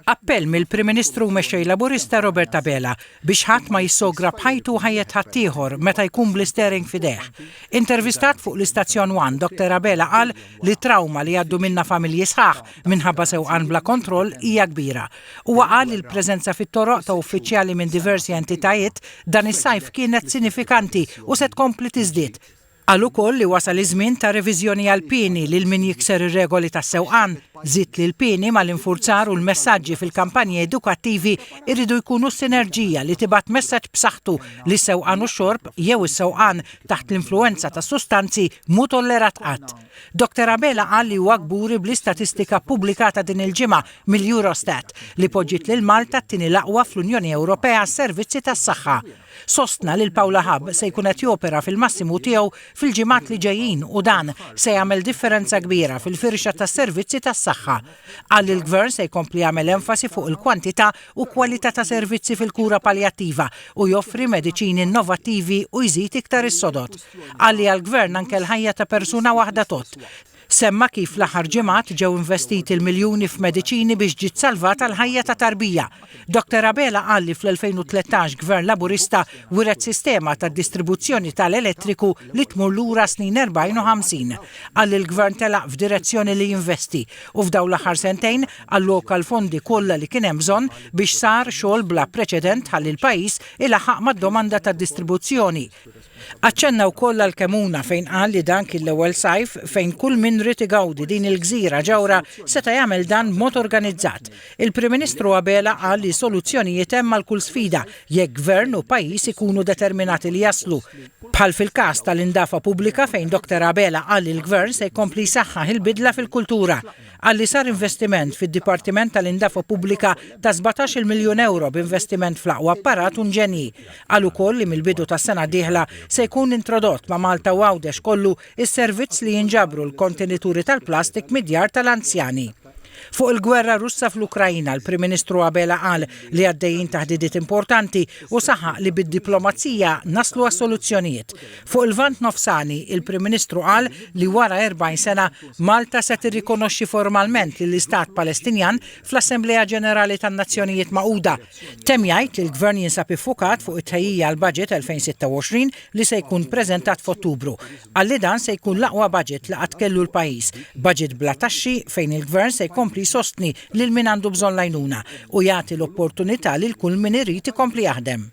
Appell mill-Prim Ministru mexxej Laburista Robert Abela biex ħadd ma jissogra bħajtu ħajjet ħaddieħor meta jkun bl-istering fideħ. Intervistat fuq l-Istazzjon 1, Dr. Abela qal li trauma li għaddu minna familji sħaħ minħabba sewqan bla kontroll hija kbira. Huwa qal li l-preżenza fit-toroq ta' uffiċjali minn diversi entitajiet dan is-sajf kienet sinifikanti u se tkompli tiżdied. Qal ukoll li wasal iż-żmien ta' reviżjoni għal pieni lil min jikser ir-regoli tas-sewqan. Żied li l-pieni mal-infurzar u l-messaġġi fil-kampanji edukattivi irridu jkunu sinerġija li tibgħat messaġġ b'saħħtu li s-sewqan u x-xorb jew is-sewqan taħt l-influwenza ta' sustanzi mhu tollerat qatt. Dr. Abela qal li huwa kburi bl-istatistika pubblikata din il-ġimgħa mill-Eurostat li poġġiet lil Malta t-tieni l-aqwa fl-Unjoni Ewropea għas-servizzi tas-saħħa. Sostna li l-Pawla Hub se jkun qed jopera fil-massimu tiegħu fil-ġimgħat li ġejjin u dan se jagħmel differenza kbira fil-firxa tas-servizzi tas-saħħa. Qal li l-Gvern se jkompli jagħmel enfasi fuq il-kwantità u kwalità ta' servizzi fil-kura paljattiva u joffri mediċini innovattivi u jżid iktar is-sodod. Qal li għall-Gvern anke l-ħajja ta' persuna waħda tot. Semma kif l-aħħar ġimgħat ġew investiti l-miljuni f'mediċini biex ġiet salvata l-ħajja ta' tarbija. Dr. Abela qal li fl-2013 Gvern Laburista wiret sistema ta' distribuzzjoni tal-elettriku li tmur lura snin 40 u 50. Qal li l-Gvern telaq f'direzzjoni li jinvesti u f'dawn l-aħħar sentejn alloka l-fondi kollha li kien hemm bżonn biex sar xogħol bla preċedent ħalli l-pajjiż ilaħħaq mad-domanda tad-distribuzzjoni. Aċċenna wkoll għall-Kemuna fejn qal li dan kien l-ewwel sajf fejn kull min rid igawdi din il-gżira ġawra seta' jagħmel dan b'mod organizzat. Il-Prim Ministru Abela qal li soluzzjonijiet hemm għal kull sfida jekk gvern u pajjiż ikunu determinati li jaslu. Bħal fil-każ tal-indafa pubblika fejn Dr. Abela qal li l-Gvern se jkompli jsaħħaħ il-bidla fil-kultura. Qal li sar investiment fid-Dipartiment tal-Indafa Pubblika ta' 17 miljun euro b'investiment fl-aqwa apparat u inġenji. Qal ukoll li mill-bidu tas-sena d-dieħla se jkun introdott ma' Malta u Għawdex kollu is-servizz li jinġabru l-kontenituri tal-plastik mid-djar tal-anzjani. Fuq il-gwerra Russa fl-Ukrajna, l-Prim Ministru Abela qal li għaddejjin taħdidiet importanti u saħaq li bid-diplomazija naslu għas-soluzzjonijiet. Fuq il-Vant Nofsani, il-Prim Ministru qal li wara 40 sena Malta se tirrikonoxxi formalment lill-Istat Palestinjan fl-Assembleja Ġenerali tan-Nazzjonijiet Magħquda. Temm jgħid li l-Gvern jinsab iffukat fuq it-tħejjija għall budget 2026 li se jkun preżentat f'Ottubru. Qal li dan se jkun l-aqwa budget li qatt kellu l-pajjiż, budget bla taxxi fejn il-Gvern se jkompli sostni lil min għandu bżonn l-għajnuna u jagħti l-opportunità lil kull min irid ikompli jaħdem.